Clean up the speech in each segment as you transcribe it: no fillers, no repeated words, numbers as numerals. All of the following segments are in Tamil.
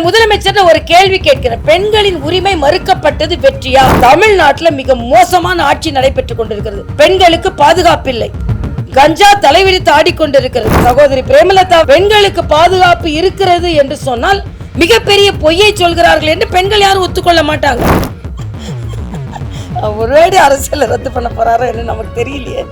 முதலமைச்சர் ஒரு கேள்வி கேட்கிறேன். பெண்களின் உரிமை மறுக்கப்பட்டது வெற்றியா? தமிழ்நாட்டில் மிக மோசமான ஆட்சி நடைபெற்றுக் கொண்டிருக்கிறது. பெண்களுக்கு பாதுகாப்பில்லை. கஞ்சா தலைவிரித்து ஆடிக்கொண்டிருக்கிறது. சகோதரி பிரேமலதா, பெண்களுக்கு பாதுகாப்பு இருக்கிறது என்று சொன்னால் மிகப்பெரிய பொய்யை சொல்கிறார்கள் என்று பெண்கள் யாரும் ஒத்துக்கொள்ள மாட்டாங்க. ஒருவேளை அரசியல் ரத்து பண்ண போறாரோ என்று நமக்கு தெரியலையே.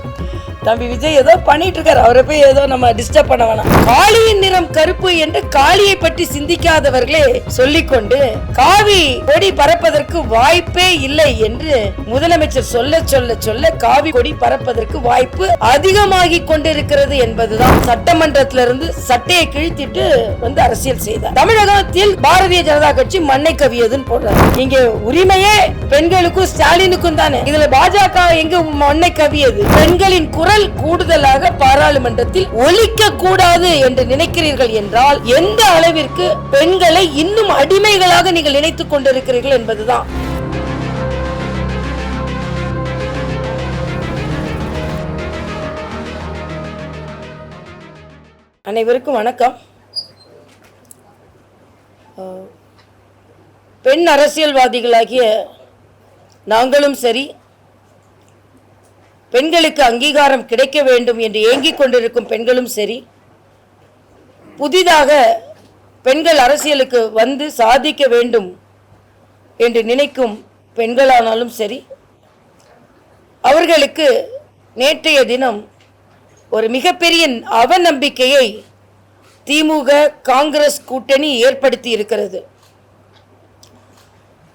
தம்பி விஜய் ஏதோ பண்ணிட்டு இருக்காரு, அவரை போய் ஏதோ நம்ம டிஸ்டர்ப் பண்ண வேணாம். காளியின் நிறம் கருப்பு என்று காளியை பற்றி சிந்திக்காதவர்களே சொல்லிக்கொண்டு காவி கொடி பறப்பதற்கு வாய்ப்பே இல்லை என்று முதலமைச்சர் சொல்ல சொல்ல சொல்ல காவி கொடி பறப்பதற்கு வாய்ப்பு அதிகமாகி கொண்டிருக்கிறது என்பதுதான். சட்டமன்றத்திலிருந்து சட்டையை கிழித்திட்டு வந்து அரசியல் செய்தார். தமிழகத்தில் பாரதிய ஜனதா கட்சி மண்ணை கவியதுன்னு போடுறாரு. இங்க உரிமையே பெண்களுக்கும் ஸ்டாலினுக்கும் தானே. இதுல பாஜக எங்க மண்ணை கவியது? பெண்களின் குரல் கூடுதலாக பாராளுமன்றத்தில் ஒலிக்க கூடாது என்று நினைக்கிறீர்கள் என்றால் எந்த அளவிற்கு பெண்களை இன்னும் அடிமைகளாக நீங்கள் நினைத்துக் கொண்டிருக்கிறீர்கள் என்பதுதான். அனைவருக்கும் வணக்கம். பெண் அரசியல்வாதிகளாகிய நாங்களும் சரி, பெண்களுக்கு அங்கீகாரம் கிடைக்க வேண்டும் என்று ஏங்கிக் கொண்டிருக்கும் பெண்களும் சரி, புதிதாக பெண்கள் அரசியலுக்கு வந்து சாதிக்க வேண்டும் என்று நினைக்கும் பெண்களானாலும் சரி, அவர்களுக்கு நேற்றைய தினம் ஒரு மிகப்பெரிய அவநம்பிக்கையை திமுக காங்கிரஸ் கூட்டணி ஏற்படுத்தி இருக்கிறது.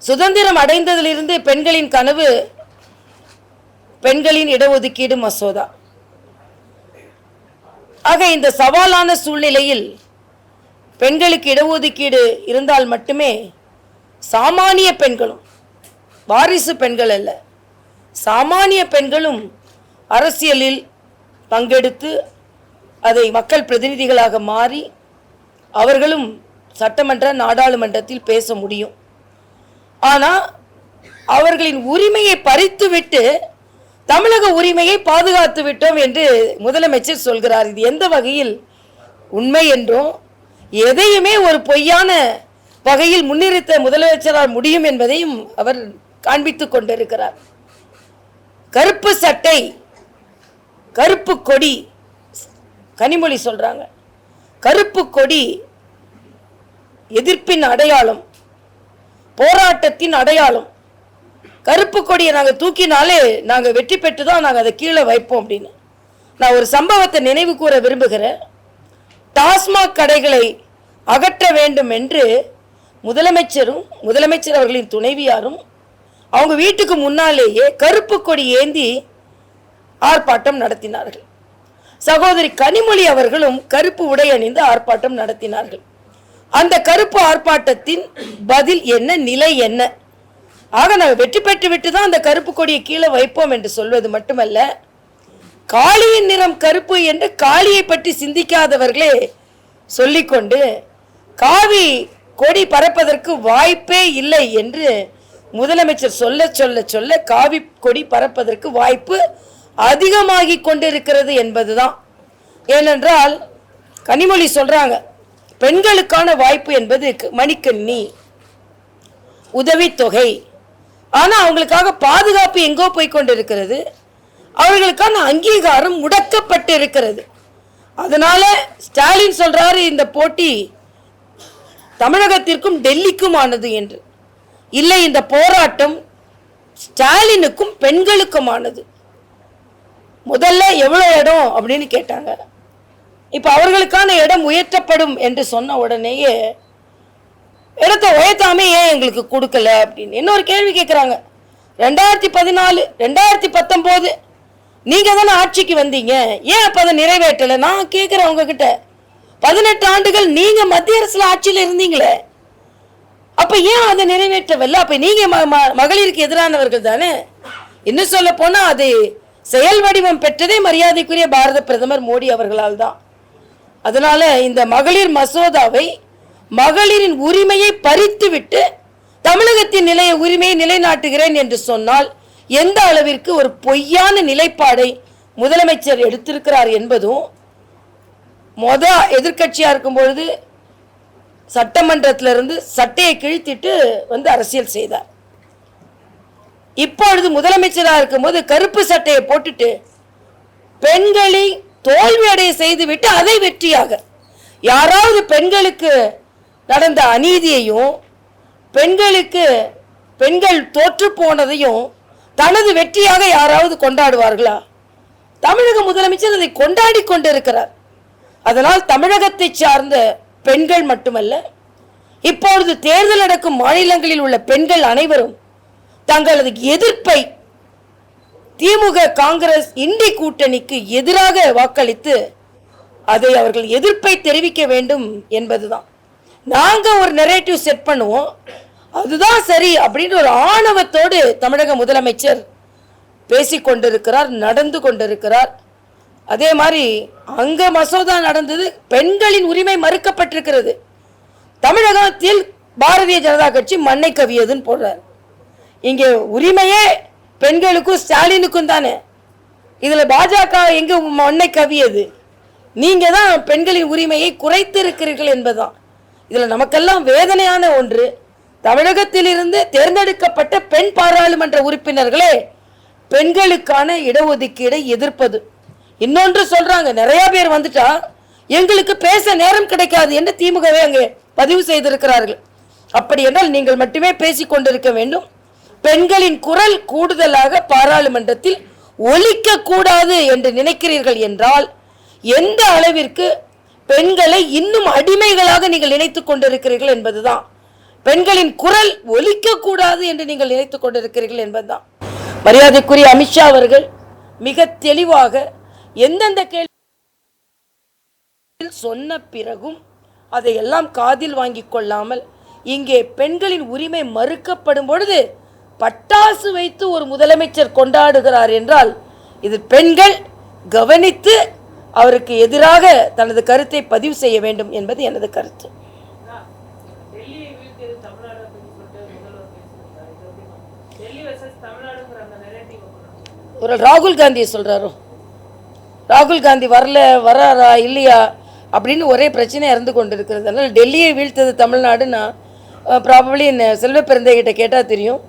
சுதந்திரம் அடைந்ததிலிருந்து பெண்களின் கனவு பெண்களின் இடஒதுக்கீடு மசோதா. ஆக இந்த சவாலான சூழ்நிலையில் பெண்களுக்கு இடஒதுக்கீடு இருந்தால் மட்டுமே சாமானிய பெண்களும், வாரிசு பெண்கள் அல்ல, சாமானிய பெண்களும் அரசியலில் பங்கெடுத்து அதை மக்கள் பிரதிநிதிகளாக மாறி அவர்களும் சட்டமன்ற நாடாளுமன்றத்தில் பேச முடியும். ஆனால் அவர்களின் உரிமையை பறித்துவிட்டு தமிழக உரிமையை பாதுகாத்து விட்டோம் என்று முதலமைச்சர் சொல்கிறார். இது எந்த வகையில் உண்மை என்றும் எதையுமே ஒரு பொய்யான வகையில் முன்னிறுத்த முதலமைச்சரால் முடியும் என்பதையும் அவர் காண்பித்துக் கொண்டிருக்கிறார். கருப்பு சட்டை, கருப்பு கொடி, கனிமொழி சொல்றாங்க கருப்பு கொடி எதிர்ப்பின் அடையாளம், போராட்டத்தின் அடையாளம். கருப்பு கொடியை நாங்கள் தூக்கினாலே நாங்கள் வெற்றி பெற்று தான் நாங்கள் அதை கீழே வைப்போம் அப்படின்னு. நான் ஒரு சம்பவத்தை நினைவு கூற விரும்புகிறேன். டாஸ்மாக் கடைகளை அகற்ற வேண்டும் என்று முதலமைச்சரும் முதலமைச்சர் அவர்களின் துணைவியாரும் அவங்க வீட்டுக்கு முன்னாலேயே கருப்பு கொடி ஏந்தி ஆர்ப்பாட்டம் நடத்தினார்கள். சகோதரி கனிமொழி அவர்களும் கருப்பு உடை அணிந்து ஆர்ப்பாட்டம் நடத்தினார்கள். அந்த கருப்பு ஆர்ப்பாட்டத்தின் பதில் என்ன, நிலை என்ன? ஆக நாங்கள் வெற்றி பெற்று விட்டு தான் அந்த கருப்பு கொடியை கீழே வைப்போம் என்று சொல்வது மட்டுமல்ல, காளியின் நிறம் கருப்பு என்று காளியை பற்றி சிந்திக்காதவர்களே சொல்லிக்கொண்டு காவி கொடி பறப்பதற்கு வாய்ப்பே இல்லை என்று முதலமைச்சர் சொல்ல சொல்ல சொல்ல காவி கொடி பறப்பதற்கு வாய்ப்பு அதிகமாகி கொண்டிருக்கிறது என்பதுதான். ஏனென்றால் கனிமொழி சொல்றாங்க பெண்களுக்கான வாய்ப்பு என்பது மணிக்கண்ணி, உதவித்தொகை. ஆனால் அவங்களுக்காக பாதுகாப்பு எங்கோ போய்கொண்டிருக்கிறது, அவர்களுக்கான அங்கீகாரம் முடக்கப்பட்டு இருக்கிறது. அதனால ஸ்டாலின் சொல்றாரு இந்த போட்டி தமிழகத்திற்கும் டெல்லிக்கும் ஆனது என்று. இல்லை, இந்த போராட்டம் ஸ்டாலினுக்கும் பெண்களுக்குமானது. முதல்ல எவ்வளவு இடம் அப்படின்னு கேட்டாங்க. இப்ப அவர்களுக்கான இடம் உயர்த்தப்படும் என்று சொன்ன உடனேயே இடத்தை உயர்த்தாமே ஏன் எங்களுக்கு கொடுக்கல அப்படின்னு இன்னொரு கேள்வி கேட்குறாங்க. 2014 2019 நீங்க தானே ஆட்சிக்கு வந்தீங்க, ஏன் அப்ப அதை நிறைவேற்றலை? நான் கேட்கிறேன் உங்ககிட்ட, 18 ஆண்டுகள் நீங்க மத்திய அரசுல ஆட்சியில் இருந்தீங்களே, அப்ப ஏன் அதை நிறைவேற்றவில்லை? அப்ப நீங்க மகளிருக்கு எதிரானவர்கள் தானே. இன்னும் சொல்ல போனா அது செயல் வடிவம் பெற்றதே மரியாதைக்குரிய பாரத பிரதமர் மோடி அவர்களால் தான். அதனால இந்த மகளிர் மசோதாவை மகளிரின் உரிமையை பறித்துவிட்டு தமிழகத்தின் உரிமையை நிலைநாட்டுகிறேன் என்று சொன்னால் எந்த அளவிற்கு ஒரு பொய்யான நிலைப்பாடை முதலமைச்சர் எடுத்திருக்கிறார் என்பதும், எதிர்கட்சியா இருக்கும் பொழுது சட்டமன்றத்திலிருந்து சட்டையை கிழித்திட்டு வந்து அரசியல் செய்தார். இப்பொழுது முதலமைச்சராக இருக்கும்போது கருப்பு சட்டையை போட்டுட்டு பெண்களை தோல்வியடைய செய்துவிட்டு அதை வெற்றியாக, யாராவது பெண்களுக்கு நடந்த அநீதியையும் பெண்கள் தோற்று போனதையும் தனது வெற்றியாக யாராவது கொண்டாடுவார்களா? தமிழக முதலமைச்சர் அதை கொண்டாடி கொண்டிருக்கிறார். அதனால் தமிழகத்தை சார்ந்த பெண்கள் மட்டுமல்ல, இப்பொழுது தேர்தல் நடக்கும் மாநிலங்களில் உள்ள பெண்கள் அனைவரும் தங்களது எதிர்ப்பை திமுக காங்கிரஸ் இண்டி கூட்டணிக்கு எதிராக வாக்களித்து அதை அவர்கள் எதிர்ப்பை தெரிவிக்க வேண்டும் என்பதுதான். நாங்க ஒரு நெரேட்டிவ் செட் பண்ணுவோம், அதுதான் சரி அப்படின்னு ஒரு ஆணவத்தோடு தமிழக முதலமைச்சர் பேசிக்கொண்டிருக்கிறார், நடந்து கொண்டிருக்கிறார். அதே மாதிரி அங்க மசோதா நடந்தது, பெண்களின் உரிமை மறுக்கப்பட்டிருக்கிறது. தமிழகத்தில் பாரதிய ஜனதா கட்சி மண்ணை கவியதுன்னு போடுறார். இங்கே உரிமையே பெண்களுக்கும் ஸ்டாலினுக்கும் தானே. இதுல பாஜக எங்க மண்ணை கவியது? நீங்க தான் பெண்களின் உரிமையை குறைத்து இருக்கிறீர்கள் என்பதுதான் இதுல நமக்கெல்லாம் வேதனையான ஒன்று. தமிழகத்திலிருந்து தேர்ந்தெடுக்கப்பட்ட பெண் பாராளுமன்ற உறுப்பினர்களே பெண்களுக்கான இடஒதுக்கீடை எதிர்ப்பது. இன்னொன்று சொல்றாங்க, நிறைய பேர் வந்துட்டா எங்களுக்கு பேச நேரம் கிடைக்காது என்று திமுகவே அங்கே பதிவு செய்திருக்கிறார்கள். அப்படி என்றால் நீங்கள் மட்டுமே பேசிக் கொண்டிருக்க வேண்டும். பெண்களின் குரல் கூடுதலாக பாராளுமன்றத்தில் ஒலிக்க கூடாது என்று நினைக்கிறீர்கள் என்றால் எந்த அளவிற்கு பெண்களை இன்னும் அடிமைகளாக நீங்கள் நினைத்துக் கொண்டிருக்கிறீர்கள் என்பதுதான். பெண்களின் குரல் ஒலிக்க கூடாது என்று நீங்கள் நினைத்துக் கொண்டிருக்கிறீர்கள் என்பதுதான். மரியாதைக்குரிய அமித்ஷா அவர்கள் மிக தெளிவாக எந்தெந்த கேள்வி சொன்ன பிறகும் அதையெல்லாம் காதில் வாங்கிக் கொள்ளாமல் இங்கே பெண்களின் உரிமை மறுக்கப்படும் பொழுது பட்டாசு வைத்து ஒரு முதலமைச்சர் கொண்டாடுகிறார் என்றால் இது பெண்கள் கவனித்து அவருக்கு எதிராக தனது கருத்தை பதிவு செய்ய வேண்டும் என்பது எனது கருத்து. ஒரு ராகுல் காந்தியை சொல்றாரோ, ராகுல் காந்தி வராரா இல்லையா அப்படின்னு ஒரே பிரச்சனை இருந்து கொண்டிருக்கிறது. அதனால் டெல்லியை வீழ்த்தது தமிழ்நாடுன்னா ப்ராபப்ளி செல்வ பிறந்தைகிட்ட கேட்டால் தெரியும்.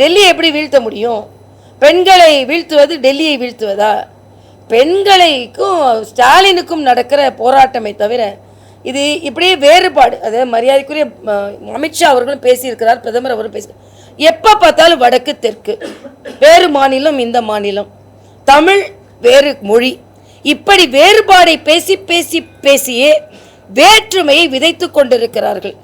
டெல்லியை எப்படி வீழ்த்த முடியும்? பெண்களை வீழ்த்துவது டெல்லியை வீழ்த்துவதா? பெண்களுக்கும் ஸ்டாலினுக்கும் நடக்கிற போராட்டமே தவிர இது இப்படியே வேறுபாடு. அதாவது மரியாதைக்குரிய அமித்ஷா அவர்களும் பேசியிருக்கிறார், பிரதமர் அவரும் பேசியிருக்கிறார். எப்போ பார்த்தாலும் வடக்கு தெற்கு, வேறு மாநிலம் இந்த மாநிலம், தமிழ் வேறு மொழி, இப்படி வேறுபாடை பேசி பேசி பேசியே வேற்றுமையை விதைத்து கொண்டிருக்கிறார்கள்.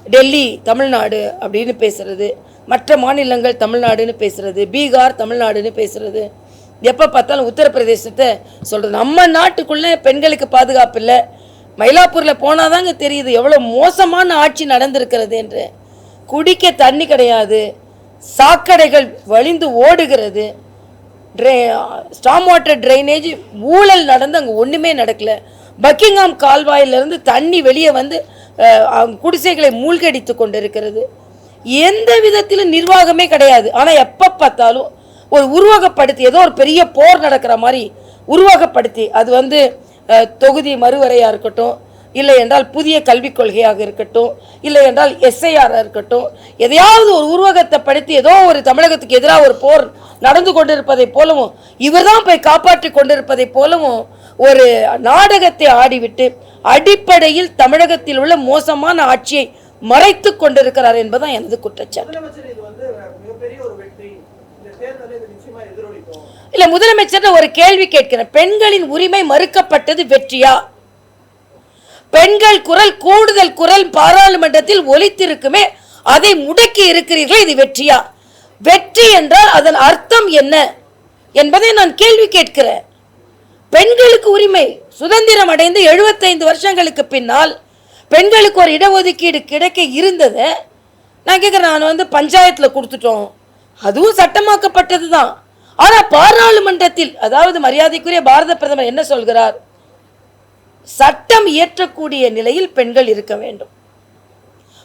டெல்லி தமிழ்நாடு அப்படின்னு பேசுறது, மற்ற மாநிலங்கள் தமிழ்நாடுன்னு பேசுறது, பீகார் தமிழ்நாடுன்னு பேசுறது, எப்போ பார்த்தாலும் உத்தரப்பிரதேசத்தை சொல்கிறது. நம்ம நாட்டுக்குள்ளே பெண்களுக்கு பாதுகாப்பு இல்லை. மயிலாப்பூரில் போனால் தாங்க தெரியுது எவ்வளோ மோசமான ஆட்சி நடந்திருக்கிறது என்று. குடிக்க தண்ணி கிடையாது, சாக்கடைகள் வழிந்து ஓடுகிறது, ஸ்டாம் வாட்டர் ட்ரைனேஜ் ஊழல் நடந்து அங்கே ஒன்றுமே நடக்கலை. பக்கிங்ஹாம் கால்வாயிலிருந்து தண்ணி வெளியே வந்து குடிசைகளை மூழ்கடித்து கொண்டிருக்கிறது. எந்த விதத்திலும் நிர்வாகமே கிடையாது. ஆனால் எப்போ பார்த்தாலும் ஒரு உருவகப்படுத்தி ஏதோ ஒரு பெரிய போர் நடக்கிற மாதிரி உருவகப்படுத்தி, அது தொகுதி மறுவரையாக இருக்கட்டும், இல்லை என்றால் புதிய கல்விக் கொள்கையாக இருக்கட்டும், இல்லை என்றால் எஸ்ஐஆராக இருக்கட்டும், எதையாவது ஒரு உருவகத்தை படுத்தி ஏதோ ஒரு தமிழகத்துக்கு எதிராக ஒரு போர் நடந்து கொண்டிருப்பதை போலவும் இவர் தான் போய் காப்பாற்றி கொண்டிருப்பதை போலவும் ஒரு நாடகத்தை ஆடிவிட்டு அடிப்படையில் தமிழகத்தில் உள்ள மோசமான ஆட்சியை மறைத்து கொண்டிருக்கிறார் என்பதுதான் எனது குற்றச்சாட்டு. இல்ல, முதலமைச்சர் ஒரு கேள்வி கேட்கிறேன், பெண்களின் உரிமை மறுக்கப்பட்டது வெற்றியா? பெண்கள் குரல் கூடுதல் குரல் பாராளுமன்றத்தில் ஒலித்திருக்குமே, அதை முடக்கி இருக்கிறீர்கள், இது வெற்றியா? வெற்றி என்றால் அதன் அர்த்தம் என்ன என்பதை நான் கேள்வி கேட்கிறேன். பெண்களுக்கு உரிமை சுதந்திரம் அடைந்து 75 வருஷங்களுக்கு பின்னால் பெண்களுக்கு ஒரு இடஒதுக்கீடு கிடைக்க இருந்ததை நான் கேட்குறேன். நான் பஞ்சாயத்தில் கொடுத்துட்டோம், அதுவும் சட்டமாக்கப்பட்டது தான். ஆனால் பாராளுமன்றத்தில், அதாவது மரியாதைக்குரிய பாரத பிரதமர் என்ன சொல்கிறார்? சட்டம் இயற்றக்கூடிய நிலையில் பெண்கள் இருக்க வேண்டும்,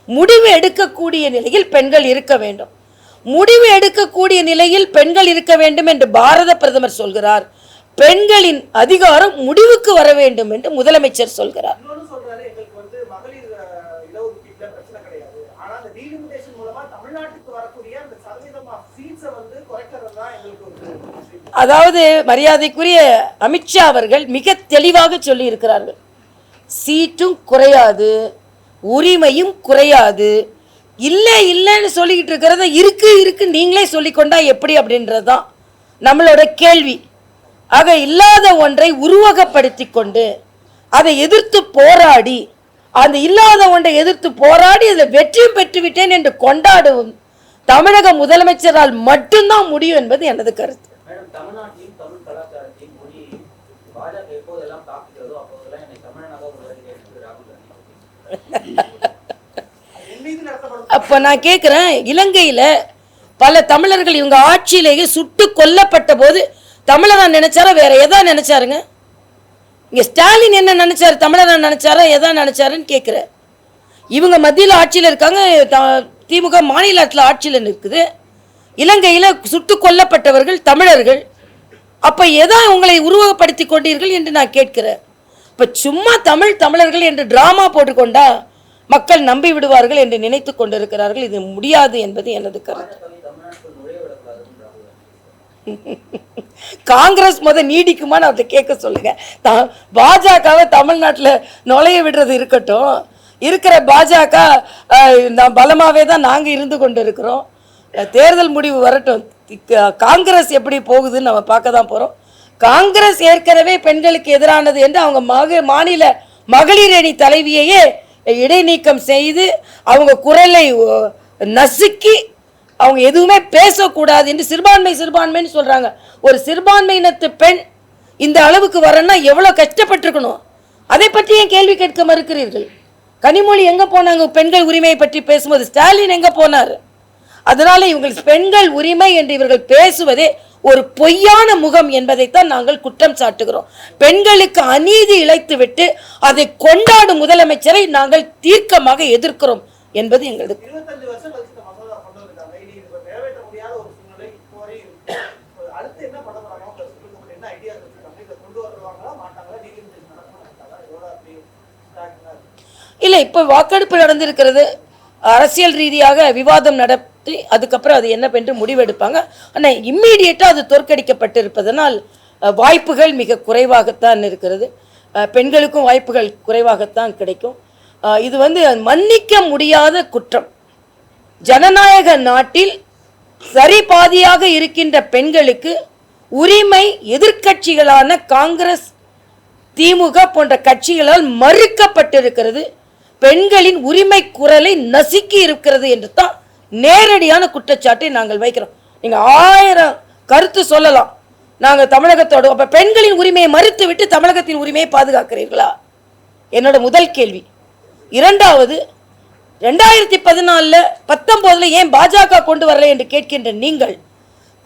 முடிவு எடுக்கக்கூடிய நிலையில் பெண்கள் இருக்க வேண்டும், முடிவு எடுக்கக்கூடிய நிலையில் பெண்கள் இருக்க வேண்டும் என்று பாரத பிரதமர் சொல்கிறார். பெண்களின் அதிகாரம் முடிவுக்கு வர வேண்டும் என்று முதலமைச்சர் சொல்கிறார். அதாவது மரியாதைக்குரிய அமித்ஷா அவர்கள் மிக தெளிவாக சொல்லி இருக்கிறார்கள், சீட்டும் குறையாது, உரிமையும் குறையாது. இல்லை இல்லைன்னு சொல்லிக்கிட்டு இருக்கிறத இருக்கு இருக்கு நீங்களே சொல்லிக்கொண்டா எப்படி அப்படின்றது தான் நம்மளோட கேள்வி. ஆக இல்லாத ஒன்றை உருவகப்படுத்தி கொண்டு அதை எதிர்த்து போராடி, அந்த இல்லாத ஒன்றை எதிர்த்து போராடி அதில் வெற்றியும் பெற்றுவிட்டேன் என்று கொண்டாடும் தமிழக முதலமைச்சரால் மட்டும்தான் முடியும் என்பது எனது கருத்து. அப்ப நான் கேட்கிறேன், இலங்கையில பல தமிழர்கள் இவங்க ஆட்சியிலேயே சுட்டு கொல்லப்பட்ட போது தமிழனா நினைச்சாரா வேற எதா நினைச்சாருங்க? இங்க ஸ்டாலின் என்ன நினைச்சாரு, தமிழனா நினைச்சாரா எதா நினைச்சாருன்னு கேட்கிற. இவங்க மத்தியில் ஆட்சியில் இருக்காங்க, திமுக மாநிலத்தில் ஆட்சியில் இருக்குது. இலங்கையில் சுட்டு கொல்லப்பட்டவர்கள் தமிழர்கள். அப்ப எதா உங்களை உருவகப்படுத்தி கொண்டீர்கள் என்று நான் கேட்கிறேன். இப்ப சும்மா தமிழர்கள் என்று டிராமா போட்டுக்கொண்டா மக்கள் நம்பி விடுவார்கள் என்று நினைத்து கொண்டிருக்கிறார்கள். இது முடியாது என்பது எனது கருத்து. காங்கிரஸ் நீடிக்குமான்னு அவர்கிட்ட கேட்க சொல்லுங்க. பாஜகவை தமிழ்நாட்டில் நுழைய விடுறது இருக்கட்டும், இருக்கிற பாஜக பலமாவே தான் நாங்கள் இருந்து கொண்டு இருக்கிறோம். தேர்தல் முடிவு வரட்டும், காங்கிரஸ் எப்படி போகுதுன்னு நம்ம பார்க்க தான் போகிறோம். காங்கிரஸ் ஏற்கனவே பெண்களுக்கு எதிரானது என்று அவங்க மாநில மகளிர் அணி தலைவியையே இடைநீக்கம் செய்து அவங்க குரலை நசுக்கி அவங்க எதுவுமே பேசக்கூடாது என்று சிறுபான்மைன்னு சொல்றாங்க. ஒரு சிறுபான்மையினத்து பெண் இந்த அளவுக்கு வரணும்னா எவ்வளவு கஷ்டப்பட்டிருக்கணும். அதை பற்றி ஏன் கேள்வி கேட்க மறுக்கிறீர்கள்? கனிமொழி எங்க போனாங்க பெண்கள் உரிமையை பற்றி பேசும்போது? ஸ்டாலின் எங்க போனார்? அதனால இவங்கள் பெண்கள் உரிமை என்று இவர்கள் பேசுவதே ஒரு பொய்யான முகம் என்பதைத்தான் நாங்கள் குற்றம் சாட்டுகிறோம். பெண்களுக்கு அநீதி இழைத்துவிட்டு அதை கொண்டாடும் முதலமைச்சரை நாங்கள் தீர்க்கமாக எதிர்க்கிறோம் என்பது எங்களது. இல்லை, இப்போ வாக்கெடுப்பு நடந்திருக்கிறது, அரசியல் ரீதியாக விவாதம் நடத்தி அதுக்கப்புறம் அது என்ன என்று முடிவெடுப்பாங்க. ஆனால் இம்மீடியட்டாக அது தோற்கடிக்கப்பட்டிருப்பதனால் வாய்ப்புகள் மிக குறைவாகத்தான் இருக்கிறது. பெண்களுக்கும் வாய்ப்புகள் குறைவாகத்தான் கிடைக்கும். இது மன்னிக்க முடியாத குற்றம். ஜனநாயக நாட்டில் சரி பாதியாக இருக்கின்ற பெண்களுக்கு உரிமை எதிர்க்கட்சிகளான காங்கிரஸ், திமுக போன்ற கட்சிகளால் மறுக்கப்பட்டிருக்கிறது. பெண்களின் உரிமை குரலை நசுக்கி இருக்கிறது என்று தான் நேரடியான குற்றச்சாட்டை நாங்கள் வைக்கிறோம். நீங்க 1000 கருத்து சொல்லலாம், நாங்க தமிழகத்தோடு அப்ப பெண்களின் உரிமையை மறுத்து விட்டு தமிழகத்தின் உரிமையை பாதுகாக்கிறீர்களா? என்னோட முதல் கேள்வி. இரண்டாவது, 2014 19 ஏன் பாஜக கொண்டு வரல என்று கேட்கின்ற நீங்கள்,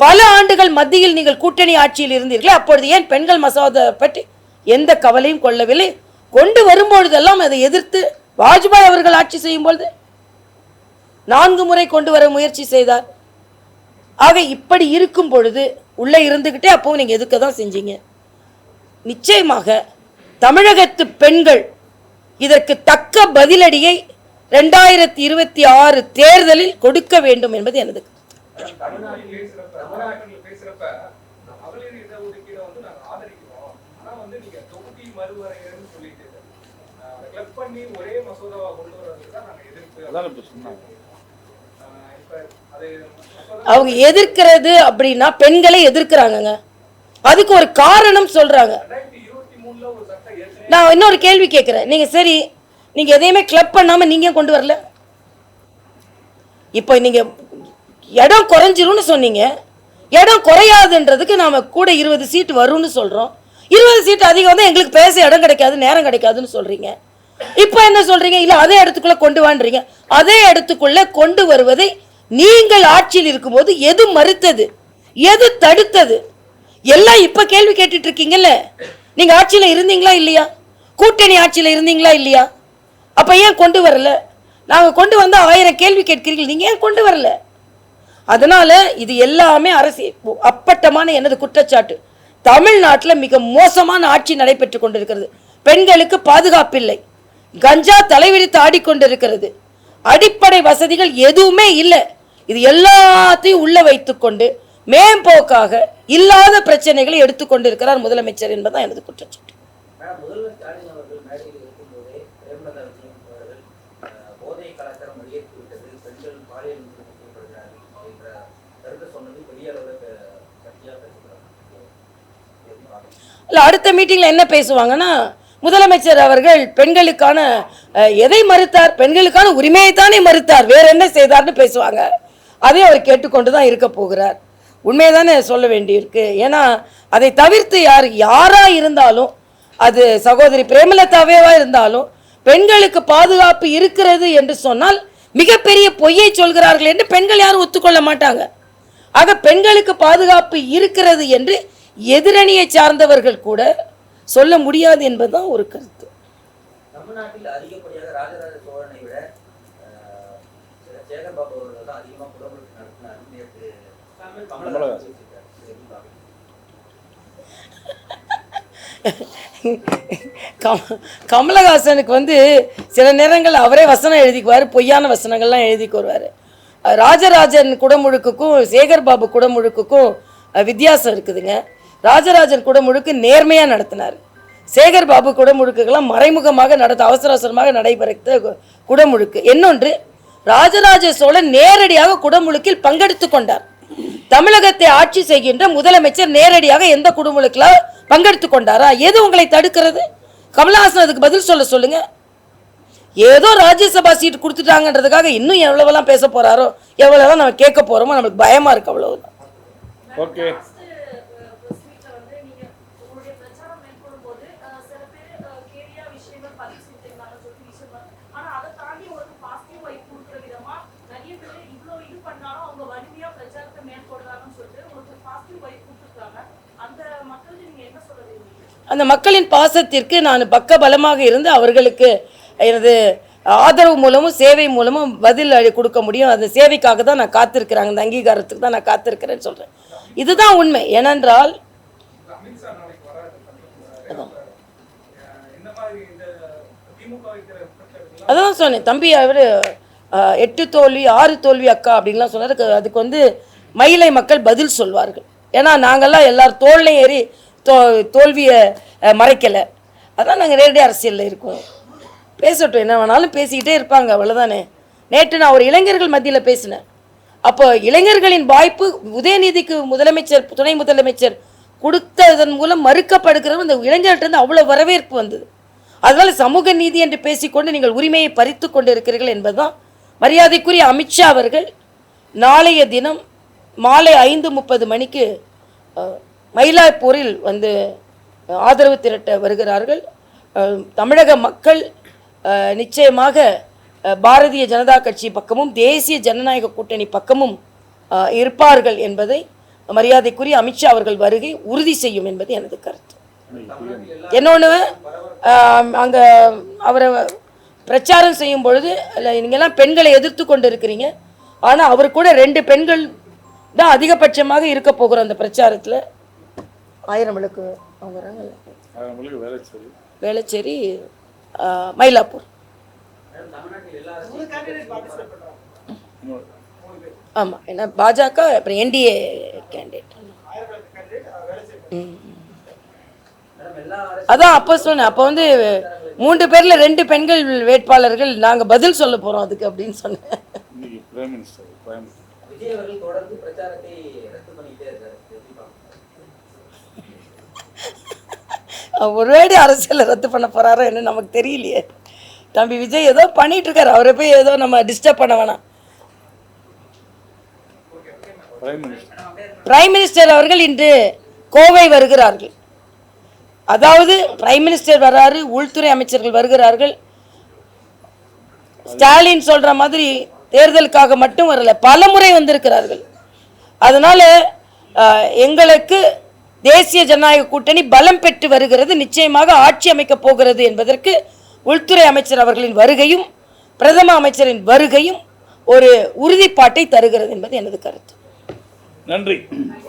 பல ஆண்டுகள் மத்தியில் நீங்கள் கூட்டணி ஆட்சியில் இருந்தீர்களே, அப்பொழுது ஏன் பெண்கள் மசோதா பற்றி எந்த கவலையும் கொள்ளவில்லை? கொண்டு வரும்பொழுதெல்லாம் அதை எதிர்த்து வாஜ்பாய் அவர்கள் ஆட்சி செய்யும் பொழுது 4 முறை கொண்டு வர முயற்சி செய்தார். ஆக இப்படி இருக்கும் பொழுது உள்ளே இருந்துகிட்டே அப்போ நீங்க எதுக்க தான் செஞ்சீங்க. நிச்சயமாக தமிழகத்து பெண்கள் இதற்கு தக்க பதிலடியை 2026 தேர்தலில் கொடுக்க வேண்டும் என்பது எனது. அவங்க எதிர்க்கிறது அப்படின்னா பெண்களை எதிர்க்கிறாங்க, அதுக்கு ஒரு காரணம் சொல்றாங்க. நான் இன்னொரு கேள்வி கேட்கிறேன், நீங்க சரி நீங்க எதையுமே கிளப் பண்ணாம நீங்க கொண்டு வரல. இப்போ நீங்க இடம் குறைஞ்சிரும்னு சொன்னீங்க, இடம் குறையாதுன்றதுக்கு நாம கூட 20 சீட் வரும்னு சொல்றோம். 20 சீட் அதிகம் வந்து எங்களுக்கு பேச இடம் கிடைக்காது, நேரம் கிடைக்காதுன்னு சொல்றீங்க. இப்போ என்ன சொல்றீங்க? இல்ல அதே இடத்துக்குள்ள கொண்டு வான்றீங்க. அதே இடத்துக்குள்ள கொண்டு வருவதை நீங்கள் ஆட்சியில் இருக்கும்போது எது மறுத்தது, எது தடுத்தது? எல்லாம் இப்ப கேள்வி கேட்டுட்டு இருக்கீங்கல்ல. நீங்க ஆட்சியில இருந்தீங்களா இல்லையா? கூட்டணி ஆட்சியில இருந்தீங்களா இல்லையா? அப்ப ஏன் கொண்டு வரல? நாங்க கொண்டு வந்தா 1000 கேள்வி கேட்கிறீர்கள், நீங்க ஏன் கொண்டு வரல? அதனால இது எல்லாமே அரசியல் அப்பட்டமான எனது குற்றச்சாட்டு. தமிழ்நாட்டில் மிக மோசமான ஆட்சி நடைபெற்று கொண்டிருக்கிறது. பெண்களுக்கு பாதுகாப்பில்லை, கஞ்சா தலைவிரித்து ஆடிக்கொண்டிருக்கிறது, அடிப்படை வசதிகள் எதுவுமே இல்லை. இது எல்லாத்தையும் உள்ள வைத்துக்கொண்டு மேம்போக்காக இல்லாத பிரச்சனைகளை எடுத்துக்கொண்டிருக்கிறார் முதலமைச்சர் என்பதுதான் எனது குற்றச்சாட்டு. முதல்வர் ஸ்டாலின் அவர்கள் மேடையில் இருக்கும்போதே பிரேமலதா விஜயன் அவர்கள் போதை கலாச்சாரம் வெளியேற்றி விட்டது, பெண்கள் பாலியல் செய்யப்படுகிறார்கள் என்ற கருத்தை சொன்னது பெரிய அளவில் சர்ச்சையாக பேசுகிறாங்க. இல்லை, அடுத்த மீட்டிங்கில் என்ன பேசுவாங்கன்னா, முதலமைச்சர் அவர்கள் பெண்களுக்கான எதை மறுத்தார், பெண்களுக்கான உரிமையைத்தானே மறுத்தார், வேற என்ன செய்தார்னு பேசுவாங்க. அதை அவர் கேட்டுக்கொண்டு தான் இருக்க போகிறார். உண்மையை தானே சொல்ல வேண்டியிருக்கு. ஏன்னா அதை தவிர்த்து யாரா இருந்தாலும், அது சகோதரி பிரேமலதாவேவா இருந்தாலும், பெண்களுக்கு பாதுகாப்பு இருக்கிறது என்று சொன்னால் மிகப்பெரிய பொய்யை சொல்கிறார்கள் என்று பெண்கள் யாரும் ஒத்துக்கொள்ள மாட்டாங்க. ஆக பெண்களுக்கு பாதுகாப்பு இருக்கிறது என்று எதிரணியை சார்ந்தவர்கள் கூட சொல்ல முடியாது என்பதுதான் ஒரு கருத்து. தமிழ்நாட்டில் அதிகப்படியாக ராஜராஜ சோழனை விட சேகர் பாபு அவர்கள் தான் அதிகமாக குடமுழுக்கு நடத்தினார். கமலஹாசனுக்கு சில நேரங்கள் அவரே வசனம் எழுதிக்குவார், பொய்யான வசனங்கள்லாம் எழுதிக்கு வருவார். ராஜராஜன் குடமுழுக்குக்கும் சேகர் பாபு குடமுழுக்குக்கும் வித்தியாசம் இருக்குதுங்க. ராஜராஜன் குடமுழுக்கு நேர்மையாக நடத்தினார். சேகர் பாபு குடமுழுக்குகள்லாம் மறைமுகமாக அவசர அவசரமாக நடைபெற்ற குடமுழுக்கு. இன்னொன்று, ராஜராஜ சோழன் நேரடியாக குடமுழுக்கில் பங்கெடுத்து கொண்டார். தமிழகத்தை ஆட்சி செய்கின்ற முதலமைச்சர் நேரடியாக எந்த குடமுழுக்கில் பங்கெடுத்து கொண்டாரா? எது உங்களை தடுக்கிறது? கமலஹாசன் அதுக்கு பதில் சொல்லுங்க. ஏதோ ராஜ்யசபா சீட் கொடுத்துட்டாங்கன்றதுக்காக இன்னும் எவ்வளவெல்லாம் பேச போறாரோ, எவ்வளவெல்லாம் நம்ம கேட்க போறோமோ, நமக்கு பயமா இருக்கு. அவ்வளவுதான். ஓகே. அந்த மக்களின் பாசத்திற்கு நான் பக்க பலமாக இருந்து அவர்களுக்கு எனது ஆதரவு மூலமும் சேவை மூலமும் பதில் கொடுக்க முடியும். அந்த சேவைக்காக தான் நான் காத்திருக்கிறாங்க, அந்த அங்கீகாரத்துக்கு தான் நான் காத்திருக்கிறேன்னு சொல்கிறேன். இதுதான் உண்மை. ஏனென்றால் அதான் சொன்னேன், தம்பி அவர் 8 தோல்வி 6 தோல்வி அக்கா அப்படின்லாம் சொன்னார். அதுக்கு மயிலை மக்கள் பதில் சொல்வார்கள். ஏன்னா நாங்கள்லாம் எல்லாரும் தோல்லையும் ஏறி தோல்வியை மறைக்கலை. அதான் நாங்கள் நேரடி அரசியலில் இருக்கோம். பேசட்டும், என்ன வேணாலும் பேசிக்கிட்டே இருப்பாங்க, அவ்வளோதானே. நேற்று நான் ஒரு இளைஞர்கள் மத்தியில் பேசினேன். அப்போ இளைஞர்களின் வாய்ப்பு உதயநிதிக்கு முதலமைச்சர் துணை முதலமைச்சர் கொடுத்ததன் மூலம் மறுக்கப்படுகிறது. அந்த இளைஞர்கிட்ட அவ்வளோ வரவேற்பு வந்தது. அதனால் சமூக நீதி என்று பேசிக்கொண்டு நீங்கள் உரிமையை பறித்து கொண்டு இருக்கிறீர்கள் என்பதுதான். மரியாதைக்குரிய அமித்ஷா அவர்கள் நாளைய தினம் மாலை 5:30 மணிக்கு மயிலாப்பூரில் ஆதரவு திரட்ட வருகிறார்கள். தமிழக மக்கள் நிச்சயமாக பாரதிய ஜனதா கட்சி பக்கமும் தேசிய ஜனநாயக கூட்டணி பக்கமும் இருப்பார்கள் என்பதை மரியாதைக்குரிய அமித்ஷா அவர்கள் வருகை உறுதி செய்யும் என்பது எனது கருத்து. இன்னொன்று, அங்கே அவரை பிரச்சாரம் செய்யும் பொழுது நீங்கள்லாம் பெண்களை எதிர்த்து கொண்டு இருக்கிறீங்க. ஆனால் அவர் கூட 2 பெண்கள் தான் அதிகபட்சமாக இருக்க போகிறோம் அந்த பிரச்சாரத்தில். 1000 விளக்கு அவங்க வராங்கல்ல, வேளச்சேரி, மயிலாப்பூர். ஆமாம், ஏன்னா பாஜக அப்புறம் என்டிஏ கேண்டிடேட். அதான் அப்போ சொன்னேன். அப்போ 3 பேரில் 2 பெண்கள் வேட்பாளர்கள் நாங்கள் பதில் சொல்ல போகிறோம் அதுக்கு அப்படின்னு சொன்னேன். ஒருவேடி அரசியல் ரத்து பண்ண போறாரோ என்ன நமக்கு தெரியலையே. தம்பி விஜய் ஏதோ பண்ணிட்டு இருக்காரு, அவரை போய் ஏதோ நம்ம டிஸ்டர்ப் பண்ண வேணாம். பிரைம் மினிஸ்டர் அவர்கள் இன்று கோவை வருகிறார்கள். அதாவது பிரைம் மினிஸ்டர் வராரு, உள்துறை அமைச்சர்கள் வருகிறார்கள். ஸ்டாலின் சொல்ற மாதிரி தேர்தலுக்காக மட்டும் வரல, பல முறை வந்திருக்கிறார்கள். அதனால எங்களுக்கு தேசிய ஜனநாயக கூட்டணி பலம் பெற்று வருகிறது, நிச்சயமாக ஆட்சி அமைக்க போகிறது என்பதற்கு உள்துறை அமைச்சர் அவர்களின் வருகையும் பிரதம அமைச்சரின் வருகையும் ஒரு உறுதிப்பாட்டை தருகிறது என்பது எனது கருத்து. நன்றி.